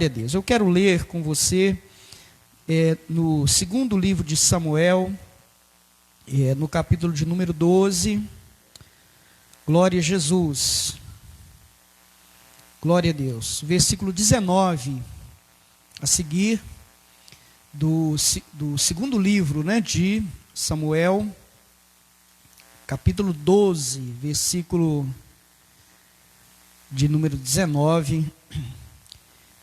Glória a Deus. Eu quero ler com você no segundo livro de Samuel, no capítulo de número 12. Glória a Jesus. Glória a Deus. Versículo 19, a seguir, do segundo livro, de Samuel, capítulo 12, versículo de número 19,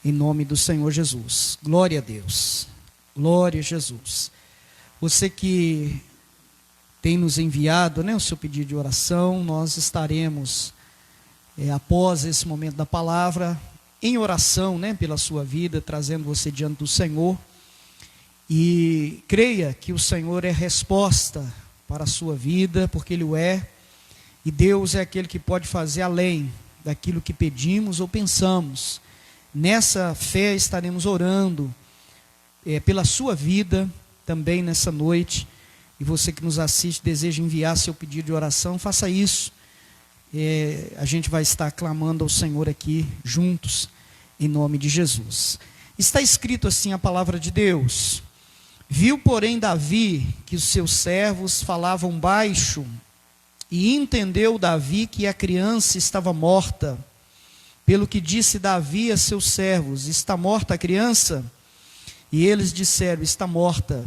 em nome do Senhor Jesus. Glória a Deus. Glória a Jesus. Você que tem nos enviado, o seu pedido de oração, nós estaremos, após esse momento da palavra, em oração, pela sua vida, trazendo você diante do Senhor. E creia que o Senhor é resposta para a sua vida, porque Ele o é, e Deus é aquele que pode fazer além daquilo que pedimos ou pensamos. Nessa fé estaremos orando pela sua vida também nessa noite. E você que nos assiste, deseja enviar seu pedido de oração, faça isso. A gente vai estar clamando ao Senhor aqui juntos, em nome de Jesus. Está escrito assim a palavra de Deus: viu, porém, Davi que os seus servos falavam baixo, e entendeu Davi que a criança estava morta. Pelo que disse Davi a seus servos: está morta a criança? E eles disseram: está morta.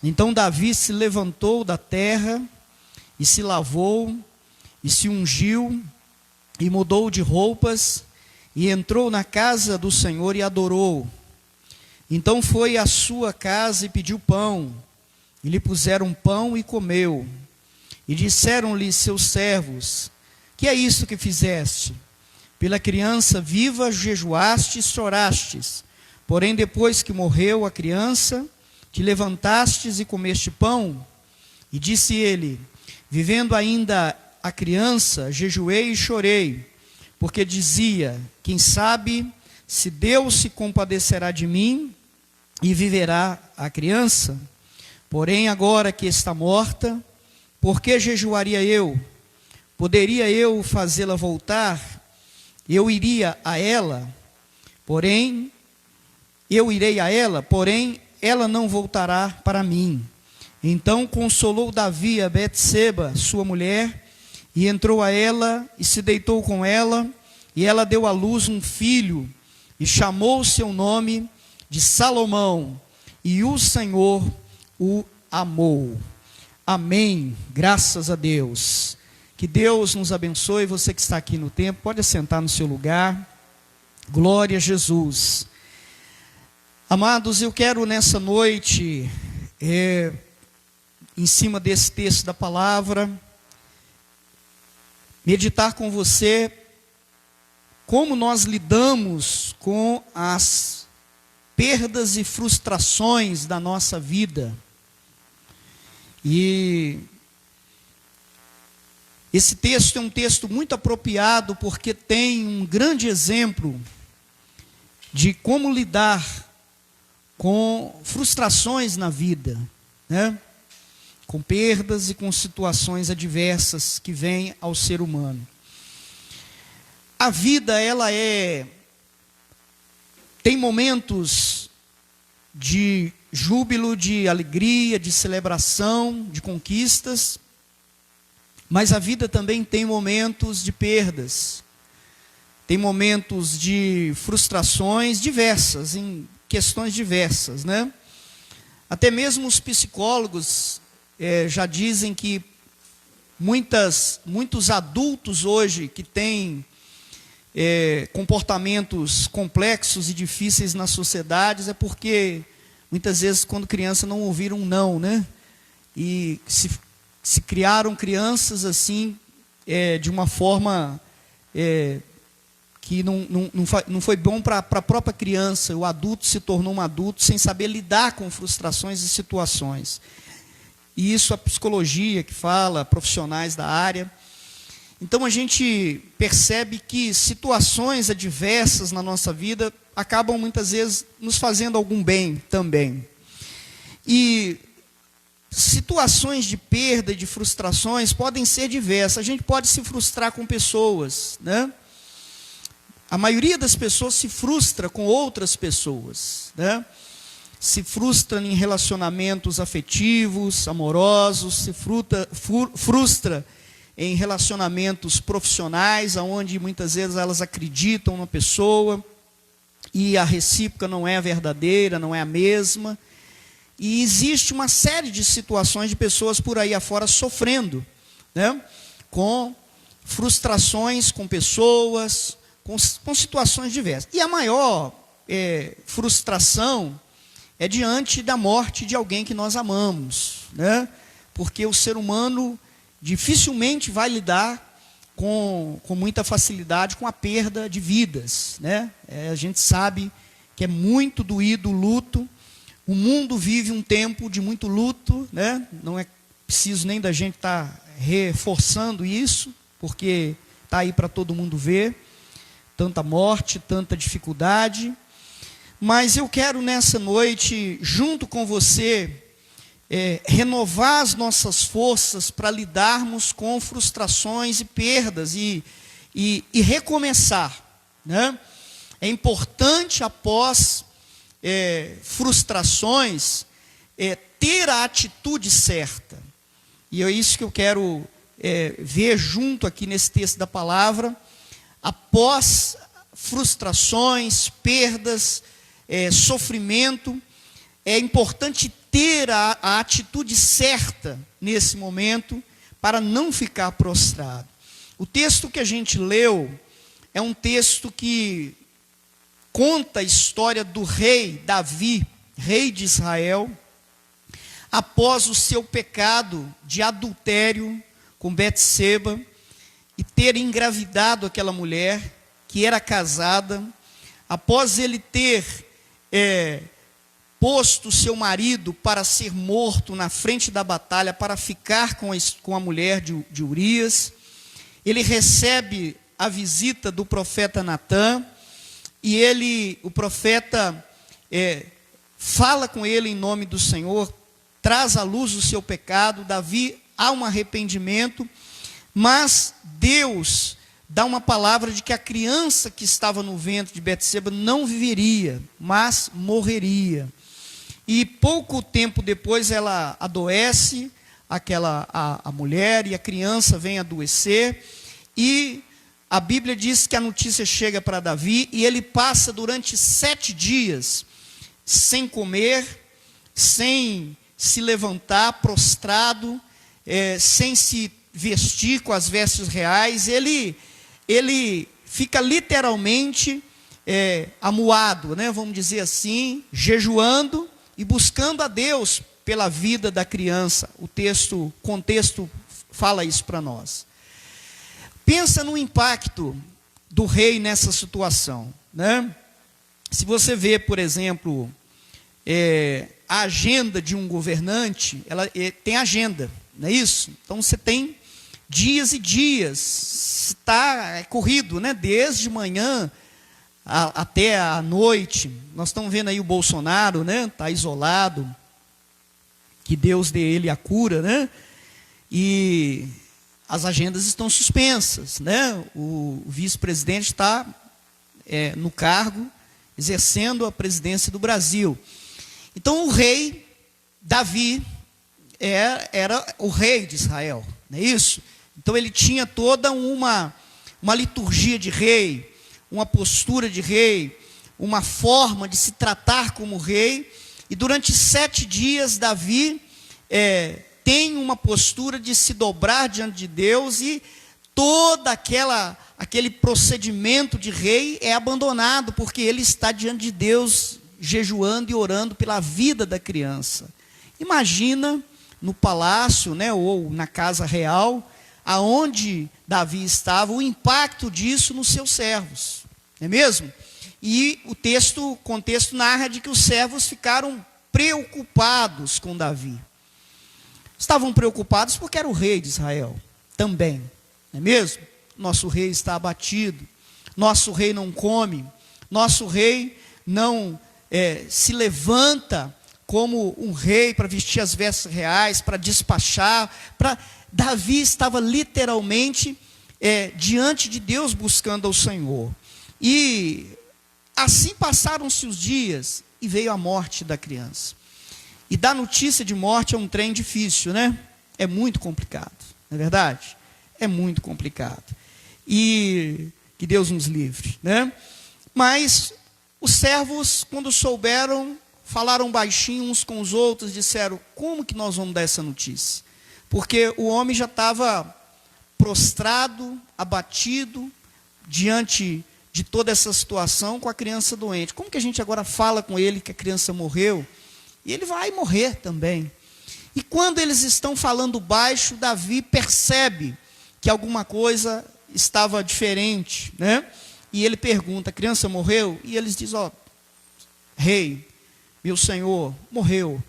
Então Davi se levantou da terra, e se lavou, e se ungiu, e mudou de roupas, e entrou na casa do Senhor e adorou. Então foi à sua casa e pediu pão, e lhe puseram pão e comeu. E disseram-lhe seus servos: que é isso que fizeste? Pela criança viva jejuaste e chorastes, porém depois que morreu a criança, te levantastes e comeste pão? E disse ele: vivendo ainda a criança, jejuei e chorei, porque dizia: quem sabe se Deus se compadecerá de mim e viverá a criança? Porém agora que está morta, por que jejuaria eu? Poderia eu fazê-la voltar? Eu iria a ela, porém ela não voltará para mim. Então consolou Davi a Betseba, sua mulher, e entrou a ela e se deitou com ela, e ela deu à luz um filho, e chamou seu nome de Salomão, e o Senhor o amou. Amém. Graças a Deus. Que Deus nos abençoe. Você que está aqui no templo, pode assentar no seu lugar. Glória a Jesus. Amados, eu quero nessa noite, em cima desse texto da palavra, meditar com você como nós lidamos com as perdas e frustrações da nossa vida. E esse texto é um texto muito apropriado, porque tem um grande exemplo de como lidar com frustrações na vida, com perdas e com situações adversas que vêm ao ser humano. A vida, ela tem momentos de júbilo, de alegria, de celebração, de conquistas, mas a vida também tem momentos de perdas, tem momentos de frustrações diversas, em questões diversas, Até mesmo os psicólogos já dizem que muitos adultos hoje que têm comportamentos complexos e difíceis nas sociedades é porque muitas vezes quando criança não ouviram um não, E se criaram crianças assim, de uma forma que não foi bom para a própria criança. O adulto se tornou um adulto sem saber lidar com frustrações e situações. E isso a psicologia que fala, profissionais da área. Então a gente percebe que situações adversas na nossa vida acabam muitas vezes nos fazendo algum bem também. E situações de perda e de frustrações podem ser diversas. A gente pode se frustrar com pessoas, A maioria das pessoas se frustra com outras pessoas, né? Se frustra em relacionamentos afetivos, amorosos, se frustra em relacionamentos profissionais, onde muitas vezes elas acreditam na pessoa e a recíproca não é verdadeira, não é a mesma. E existe uma série de situações de pessoas por aí afora sofrendo, né? Com frustrações com pessoas, com situações diversas. E a maior frustração é diante da morte de alguém que nós amamos, né? Porque o ser humano dificilmente vai lidar com muita facilidade com a perda de vidas, né? A gente sabe que é muito doído o luto. O mundo vive um tempo de muito luto, né? Não é preciso nem da gente estar reforçando isso, porque está aí para todo mundo ver. Tanta morte, tanta dificuldade. Mas eu quero nessa noite, junto com você, renovar as nossas forças para lidarmos com frustrações e perdas e recomeçar, né? É importante, após frustrações, ter a atitude certa. E é isso que eu quero ver junto aqui nesse texto da palavra. Após frustrações, perdas, sofrimento, é importante ter a atitude certa nesse momento para não ficar prostrado. O texto que a gente leu é um texto que conta a história do rei Davi, rei de Israel, após o seu pecado de adultério com Betseba e ter engravidado aquela mulher que era casada, após ele ter posto seu marido para ser morto na frente da batalha, para ficar com a mulher de Urias, ele recebe a visita do profeta Natã, e o profeta fala com ele em nome do Senhor, traz à luz o seu pecado. Davi há um arrependimento, mas Deus dá uma palavra de que a criança que estava no ventre de Betseba não viveria, mas morreria. E pouco tempo depois ela adoece, a mulher, e a criança vem adoecer, e a Bíblia diz que a notícia chega para Davi, e ele passa durante 7 dias sem comer, sem se levantar, prostrado, sem se vestir com as vestes reais. Ele fica literalmente amuado, né? Vamos dizer assim, jejuando e buscando a Deus pela vida da criança. O contexto fala isso para nós. Pensa no impacto do rei nessa situação, né? Se você vê, por exemplo, a agenda de um governante, ela tem agenda, não é isso? Então você tem dias e dias, está corrido, né? Desde manhã até a noite. Nós estamos vendo aí o Bolsonaro, né? Está isolado, que Deus dê ele a cura, né? E as agendas estão suspensas, né? O vice-presidente está no cargo, exercendo a presidência do Brasil. Então o rei Davi era o rei de Israel, não é isso? Então ele tinha toda uma liturgia de rei, uma postura de rei, uma forma de se tratar como rei. E durante 7 dias Davi tem uma postura de se dobrar diante de Deus, e todo aquele procedimento de rei é abandonado, porque ele está diante de Deus, jejuando e orando pela vida da criança. Imagina no palácio, né, ou na casa real, aonde Davi estava, o impacto disso nos seus servos, não é mesmo? E o contexto narra de que os servos ficaram preocupados com Davi. Estavam preocupados porque era o rei de Israel também, não é mesmo? Nosso rei está abatido, nosso rei não come, nosso rei não se levanta como um rei para vestir as vestes reais, para despachar. Davi estava literalmente diante de Deus buscando ao Senhor. E assim passaram-se os dias e veio a morte da criança. E dar notícia de morte é um trem difícil, né? É muito complicado, não é verdade? É muito complicado. E que Deus nos livre, né? Mas os servos, quando souberam, falaram baixinho uns com os outros, disseram: como que nós vamos dar essa notícia? Porque o homem já estava prostrado, abatido, diante de toda essa situação com a criança doente. Como que a gente agora fala com ele que a criança morreu? E ele vai morrer também. E quando eles estão falando baixo, Davi percebe que alguma coisa estava diferente, né? E ele pergunta: a criança morreu? E eles dizem: ó, rei, meu senhor, morreu.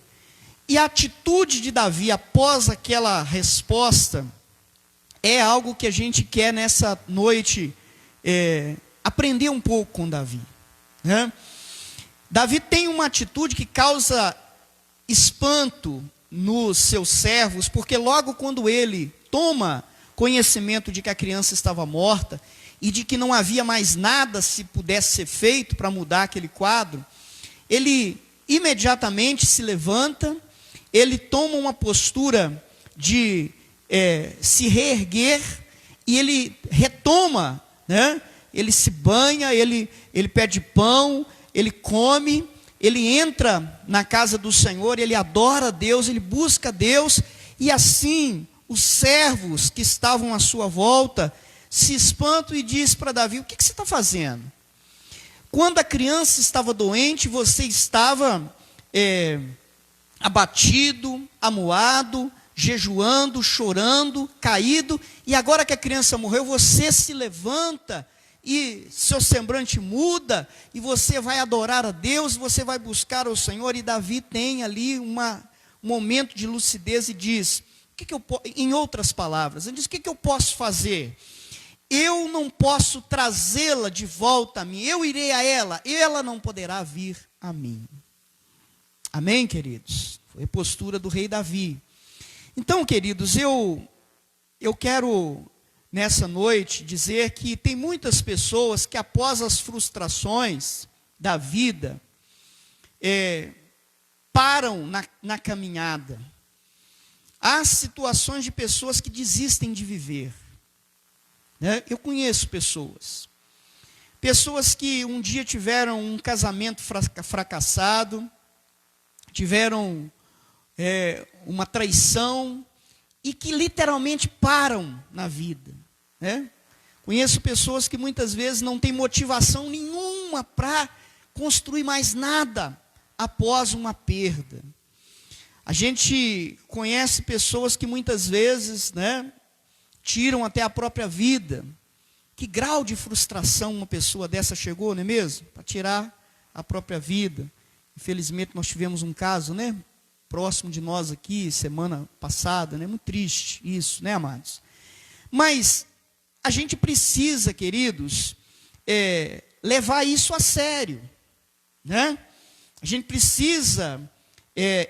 E a atitude de Davi após aquela resposta é algo que a gente quer nessa noite aprender um pouco com Davi, né? Davi tem uma atitude que causa espanto nos seus servos, porque logo quando ele toma conhecimento de que a criança estava morta e de que não havia mais nada se pudesse ser feito para mudar aquele quadro, ele imediatamente se levanta, ele toma uma postura de se reerguer e ele retoma, né? Ele se banha, ele pede pão, ele come, ele entra na casa do Senhor, ele adora a Deus, ele busca Deus, e assim os servos que estavam à sua volta se espantam e diz para Davi: o que você está fazendo? Quando a criança estava doente, você estava abatido, amuado, jejuando, chorando, caído, e agora que a criança morreu, você se levanta e seu semblante muda, e você vai adorar a Deus, você vai buscar o Senhor. E Davi tem ali um momento de lucidez e diz, em outras palavras, ele diz: o que eu posso fazer? Eu não posso trazê-la de volta a mim, eu irei a ela não poderá vir a mim. Amém, queridos? Foi a postura do rei Davi. Então, queridos, eu quero nessa noite dizer que tem muitas pessoas que após as frustrações da vida, param na caminhada. Há situações de pessoas que desistem de viver, né? Eu conheço pessoas que um dia tiveram um casamento fracassado, tiveram uma traição, e que literalmente param na vida, né? Conheço pessoas que muitas vezes não têm motivação nenhuma para construir mais nada após uma perda. A gente conhece pessoas que muitas vezes, né, tiram até a própria vida. Que grau de frustração uma pessoa dessa chegou, não é mesmo? Para tirar a própria vida. Infelizmente nós tivemos um caso, né, próximo de nós aqui, semana passada, né? Muito triste isso, né, amados? Mas a gente precisa, queridos, levar isso a sério, né? A gente precisa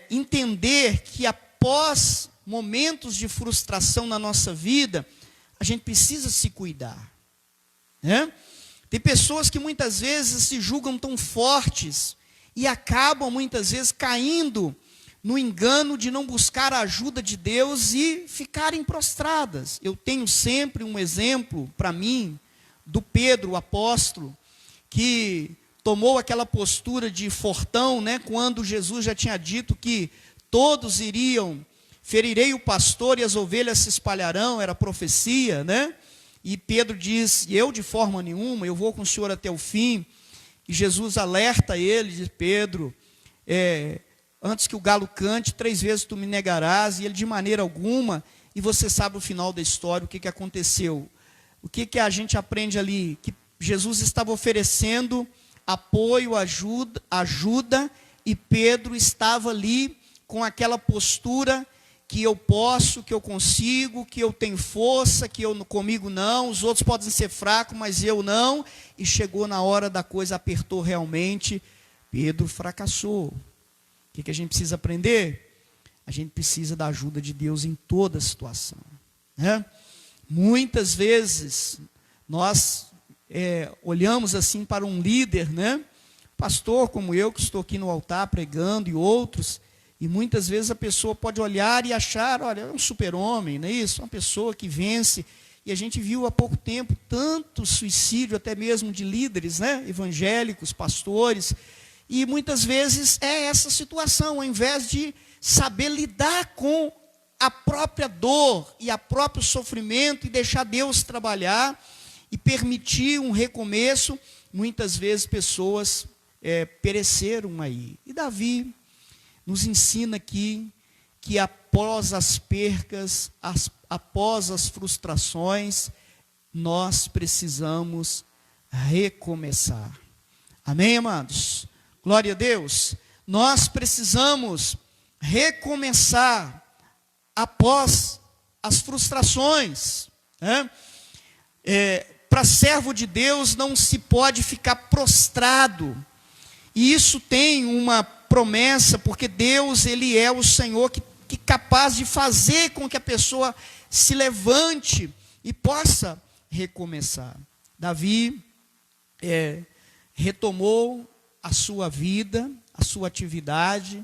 entender que após momentos de frustração na nossa vida, a gente precisa se cuidar, né? Tem pessoas que muitas vezes se julgam tão fortes e acabam muitas vezes caindo no engano de não buscar a ajuda de Deus e ficarem prostradas. Eu tenho sempre um exemplo para mim do Pedro, o apóstolo, que tomou aquela postura de fortão, né, quando Jesus já tinha dito que todos iriam, ferirei o pastor e as ovelhas se espalharão, era profecia, né? E Pedro diz: eu de forma nenhuma, eu vou com o Senhor até o fim. E Jesus alerta ele, diz: Pedro, antes que o galo cante, 3 vezes tu me negarás. E ele: de maneira alguma. E você sabe o final da história, o que aconteceu. O que a gente aprende ali? Que Jesus estava oferecendo apoio, ajuda, e Pedro estava ali com aquela postura que eu posso, que eu consigo, que eu tenho força, que comigo não, os outros podem ser fracos, mas eu não. E chegou na hora da coisa, apertou realmente, Pedro fracassou. O que a gente precisa aprender? A gente precisa da ajuda de Deus em toda situação, né? Muitas vezes nós olhamos assim para um líder, né? Pastor como eu, que estou aqui no altar pregando, e outros, e muitas vezes a pessoa pode olhar e achar, olha, é um super-homem, não é isso? Uma pessoa que vence. E a gente viu há pouco tempo tanto suicídio, até mesmo de líderes, né? Evangélicos, pastores. E muitas vezes é essa situação, ao invés de saber lidar com a própria dor e o próprio sofrimento e deixar Deus trabalhar e permitir um recomeço, muitas vezes pessoas pereceram aí. E Davi nos ensina aqui que após as percas, após as frustrações, nós precisamos recomeçar. Amém, amados? Glória a Deus. Nós precisamos recomeçar após as frustrações, né? Para servo de Deus não se pode ficar prostrado. E isso tem uma promessa, porque Deus, Ele é o Senhor que é capaz de fazer com que a pessoa se levante e possa recomeçar. Davi retomou a sua vida, a sua atividade,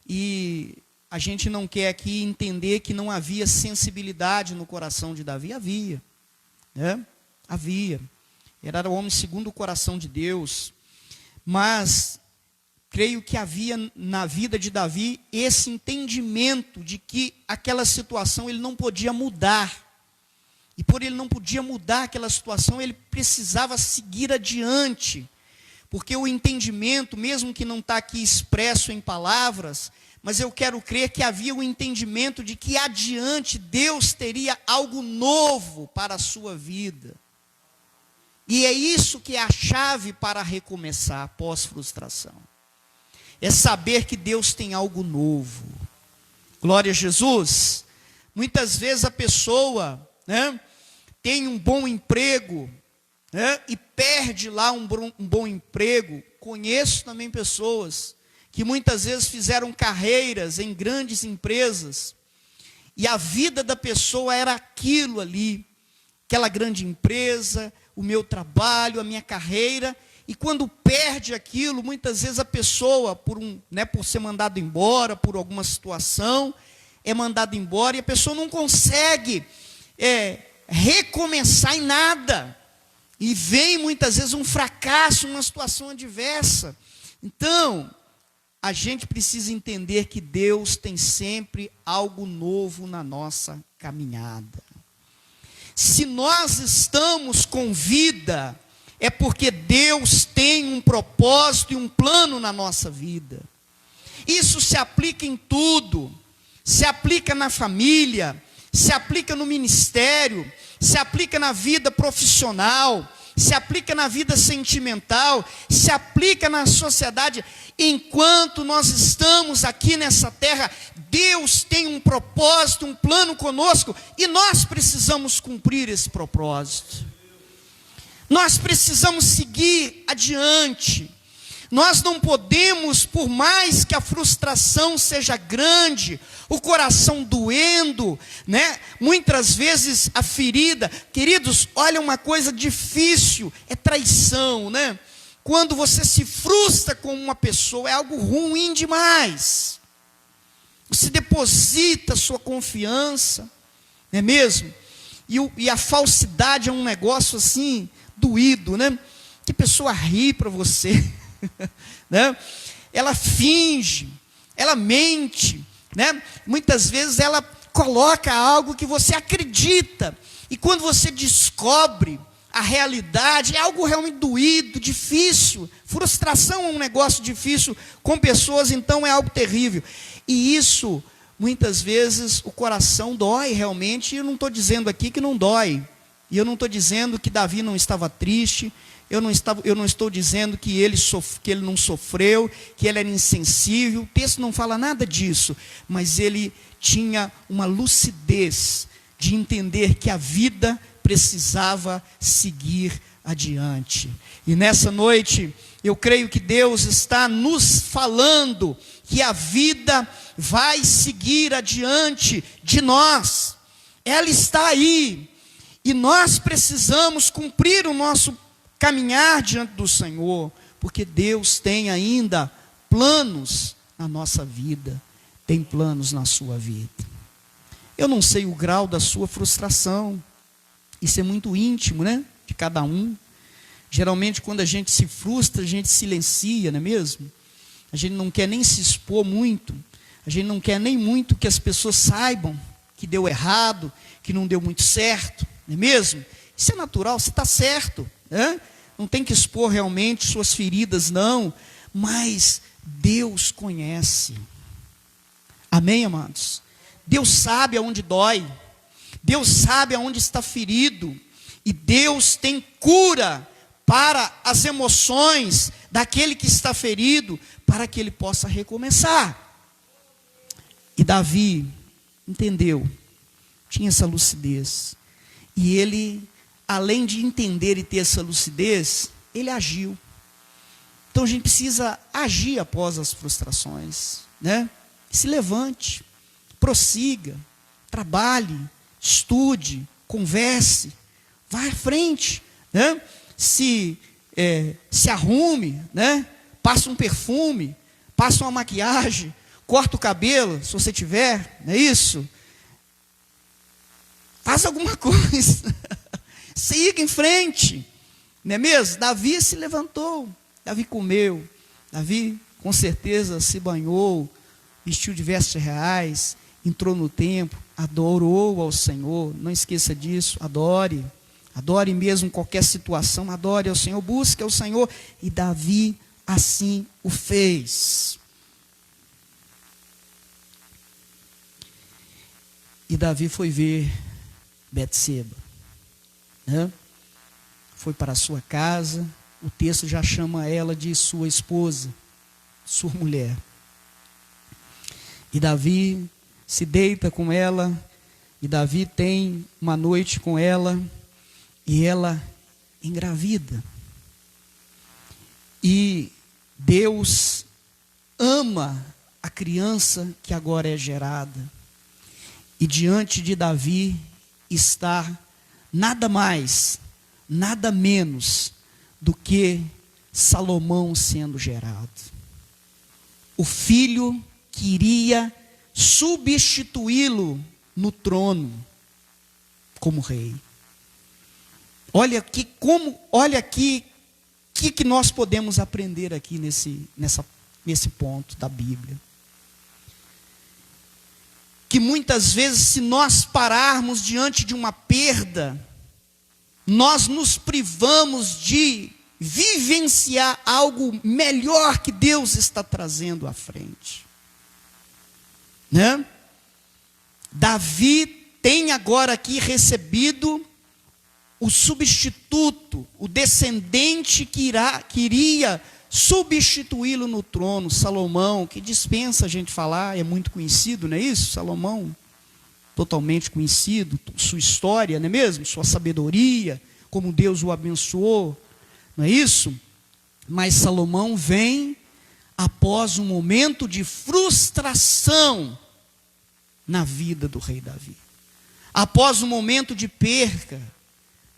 e a gente não quer aqui entender que não havia sensibilidade no coração de Davi. Havia, né? Havia. Era o homem segundo o coração de Deus. Mas creio que havia na vida de Davi esse entendimento de que aquela situação ele não podia mudar. E por ele não podia mudar aquela situação, ele precisava seguir adiante. Porque o entendimento, mesmo que não está aqui expresso em palavras, mas eu quero crer que havia o entendimento de que adiante Deus teria algo novo para a sua vida. E é isso que é a chave para recomeçar após frustração. É saber que Deus tem algo novo. Glória a Jesus. Muitas vezes a pessoa, né, tem um bom emprego, né, e perde lá um bom emprego. Conheço também pessoas que muitas vezes fizeram carreiras em grandes empresas, e a vida da pessoa era aquilo ali, aquela grande empresa, o meu trabalho, a minha carreira, e quando perde aquilo, muitas vezes a pessoa, por ser mandado embora, por alguma situação, é mandado embora, e a pessoa não consegue recomeçar em nada, e vem muitas vezes um fracasso, uma situação adversa. Então, a gente precisa entender que Deus tem sempre algo novo na nossa caminhada. Se nós estamos com vida, é porque Deus tem um propósito e um plano na nossa vida. Isso se aplica em tudo. Se aplica na família, se aplica no ministério, se aplica na vida profissional, se aplica na vida sentimental, se aplica na sociedade. Enquanto nós estamos aqui nessa terra, Deus tem um propósito, um plano conosco, e nós precisamos cumprir esse propósito. Nós precisamos seguir adiante. Nós não podemos, por mais que a frustração seja grande, o coração doendo, né? Muitas vezes a ferida. Queridos, olha, uma coisa difícil é traição, né? Quando você se frustra com uma pessoa, é algo ruim demais. Você deposita sua confiança, não é mesmo? E a falsidade é um negócio assim, doído, né? Que pessoa ri para você, né? Ela finge, ela mente, né? Muitas vezes ela coloca algo que você acredita, e quando você descobre a realidade, é algo realmente doído, difícil. Frustração é um negócio difícil com pessoas, então é algo terrível. E isso, muitas vezes, o coração dói realmente. E eu não estou dizendo aqui que não dói. E eu não estou dizendo que Davi não estava triste. Eu não estou dizendo que ele não sofreu, que ele era insensível. O texto não fala nada disso. Mas ele tinha uma lucidez de entender que a vida precisava seguir adiante. E nessa noite, eu creio que Deus está nos falando que a vida vai seguir adiante de nós. Ela está aí. E nós precisamos cumprir o nosso caminhar diante do Senhor, porque Deus tem ainda planos na nossa vida, tem planos na sua vida. Eu não sei o grau da sua frustração, isso é muito íntimo, né, de cada um. Geralmente quando a gente se frustra, a gente silencia, não é mesmo? A gente não quer nem se expor muito, a gente não quer nem muito que as pessoas saibam que deu errado, que não deu muito certo, não é mesmo? Isso é natural, você está certo, né? Não tem que expor realmente suas feridas, não, mas Deus conhece. Amém, amados? Deus sabe aonde dói, Deus sabe aonde está ferido, e Deus tem cura para as emoções daquele que está ferido, para que ele possa recomeçar. E Davi entendeu, tinha essa lucidez, e ele, além de entender e ter essa lucidez, ele agiu. Então a gente precisa agir após as frustrações, né? Se levante, prossiga, trabalhe, estude, converse, vá à frente, né? Se arrume, né? Passa um perfume, passa uma maquiagem, corta o cabelo, se você tiver, não é isso? Faz alguma coisa, siga em frente, não é mesmo? Davi se levantou, Davi comeu, Davi com certeza se banhou, vestiu de vestes reais, entrou no templo, adorou ao Senhor. Não esqueça disso, adore mesmo em qualquer situação, adore ao Senhor, busque ao Senhor, e Davi assim o fez. E Davi foi ver Betseba, né? Foi para a sua casa, o texto já chama ela de sua esposa, sua mulher. E Davi se deita com ela, e Davi tem uma noite com ela, e ela engravida. E Deus ama a criança que agora é gerada. E diante de Davi está nada mais, nada menos do que Salomão sendo gerado. O filho que iria substituí-lo no trono como rei. Olha aqui que nós podemos aprender aqui nesse ponto da Bíblia. Que muitas vezes, se nós pararmos diante de uma perda, nós nos privamos de vivenciar algo melhor que Deus está trazendo à frente, né? Davi tem agora aqui recebido o substituto, o descendente que iria substituí-lo no trono, Salomão, que dispensa a gente falar, é muito conhecido, não é isso? Salomão, totalmente conhecido, sua história, não é mesmo? Sua sabedoria, como Deus o abençoou, não é isso? Mas Salomão vem após um momento de frustração na vida do rei Davi. Após um momento de perca,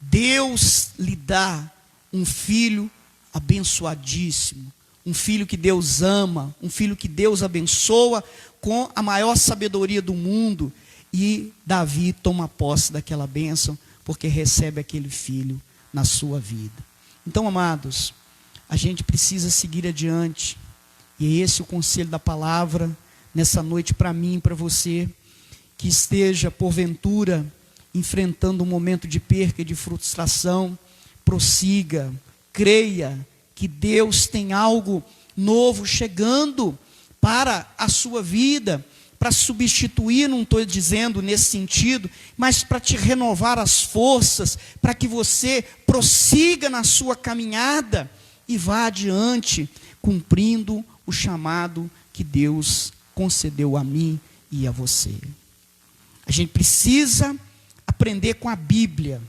Deus lhe dá um filho abençoadíssimo, um filho que Deus ama, um filho que Deus abençoa com a maior sabedoria do mundo, e Davi toma posse daquela bênção, porque recebe aquele filho na sua vida. Então, amados, a gente precisa seguir adiante, e esse é o conselho da palavra, nessa noite para mim e para você, que esteja porventura enfrentando um momento de perca e de frustração, prossiga, creia que Deus tem algo novo chegando para a sua vida, para substituir, não estou dizendo nesse sentido, mas para te renovar as forças, para que você prossiga na sua caminhada e vá adiante, cumprindo o chamado que Deus concedeu a mim e a você. A gente precisa aprender com a Bíblia,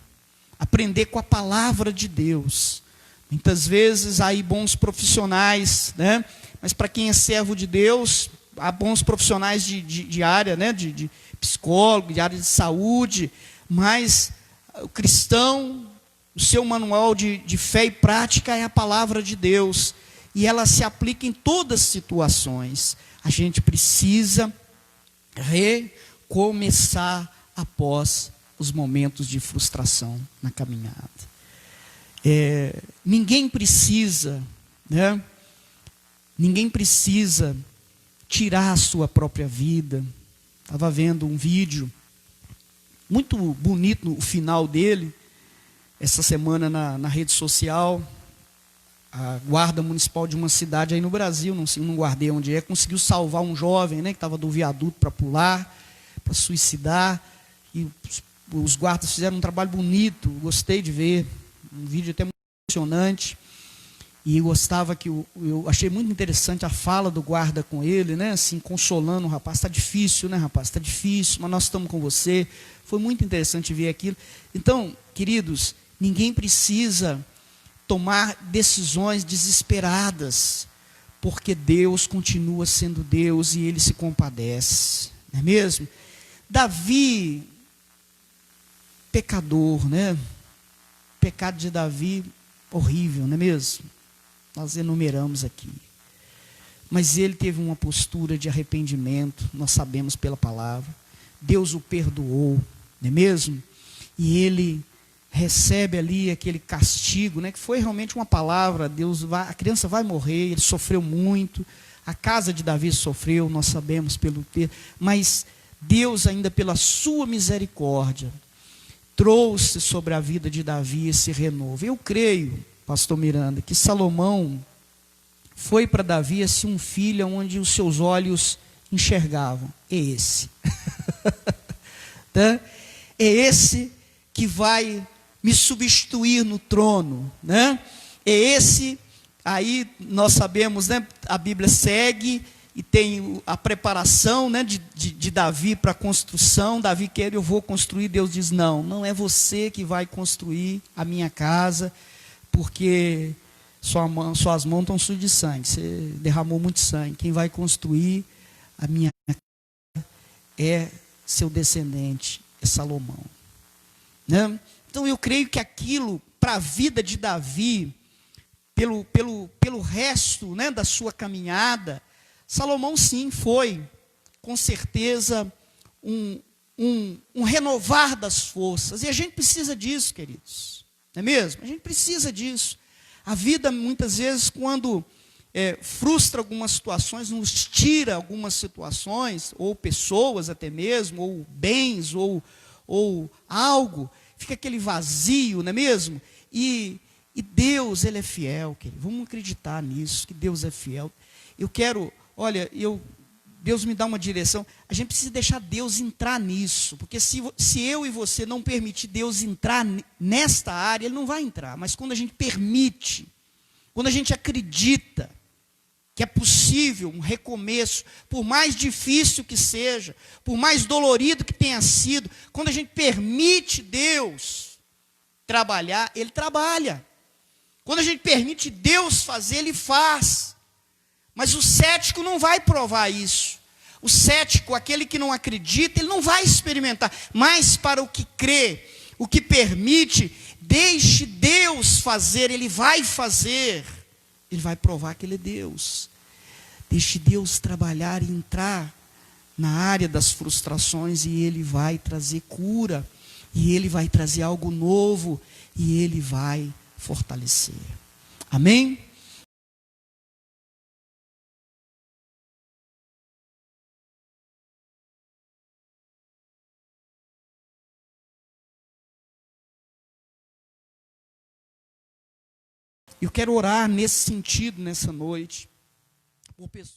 aprender com a palavra de Deus. Muitas vezes há aí bons profissionais, né? Mas para quem é servo de Deus, há bons profissionais de área, né? de psicólogo, de área de saúde, mas o cristão O seu manual de fé e prática é a palavra de Deus. E ela se aplica em todas as situações. A gente precisa recomeçar após os momentos de frustração na caminhada. Ninguém precisa, né? Ninguém precisa tirar a sua própria vida. Estava vendo um vídeo muito bonito no final dele, essa semana na rede social. A guarda municipal de uma cidade aí no Brasil, não guardei onde é, conseguiu salvar um jovem, né, que estava do viaduto para pular, para suicidar. E os guardas fizeram um trabalho bonito, gostei de ver, um vídeo até muito emocionante. E gostava que eu achei muito interessante a fala do guarda com ele, né, assim, consolando o rapaz. Está difícil, né, rapaz? Está difícil, mas nós estamos com você. Foi muito interessante ver aquilo. Então, queridos, ninguém precisa tomar decisões desesperadas, porque Deus continua sendo Deus e Ele se compadece, não é mesmo? Davi, pecador, né? O pecado de Davi, horrível, não é mesmo? Nós enumeramos aqui. Mas ele teve uma postura de arrependimento, nós sabemos pela palavra. Deus o perdoou, não é mesmo? E ele recebe ali aquele castigo, né, que foi realmente uma palavra. A criança vai morrer, ele sofreu muito, a casa de Davi sofreu, nós sabemos pelo texto, mas Deus ainda pela sua misericórdia trouxe sobre a vida de Davi esse renovo. Eu creio, pastor Miranda, que Salomão foi para Davi assim um filho onde os seus olhos enxergavam. É esse. Tá? É esse que vai me substituir no trono, né? É esse, aí nós sabemos, né? A Bíblia segue e tem a preparação, né, de Davi para a construção. Davi quer, eu vou construir. Deus diz, não é você que vai construir a minha casa, porque suas mãos estão sujas de sangue, você derramou muito sangue. Quem vai construir a minha casa é seu descendente, é Salomão, né? Então eu creio que aquilo, para a vida de Davi, pelo resto, né, da sua caminhada, Salomão sim foi, com certeza, um renovar das forças. E a gente precisa disso, queridos, não é mesmo? A gente precisa disso. A vida, muitas vezes, quando frustra algumas situações, nos tira algumas situações, ou pessoas até mesmo, ou bens, ou algo, fica aquele vazio, não é mesmo? E Deus, Ele é fiel, querido. Vamos acreditar nisso, que Deus é fiel. Eu quero, olha, Deus me dá uma direção. A gente precisa deixar Deus entrar nisso, porque se eu e você não permitir Deus entrar nesta área, Ele não vai entrar. Mas quando a gente permite, quando a gente acredita que é possível um recomeço, por mais difícil que seja, por mais dolorido que tenha sido, quando a gente permite Deus trabalhar, Ele trabalha. Quando a gente permite Deus fazer, Ele faz. Mas o cético não vai provar isso. O cético, aquele que não acredita, ele não vai experimentar. Mas para o que crê, o que permite, deixe Deus fazer, Ele vai fazer. Ele vai provar que Ele é Deus. Deixe Deus trabalhar e entrar na área das frustrações, e Ele vai trazer cura, e Ele vai trazer algo novo, e Ele vai fortalecer. Amém? Eu quero orar nesse sentido, nessa noite, por pessoas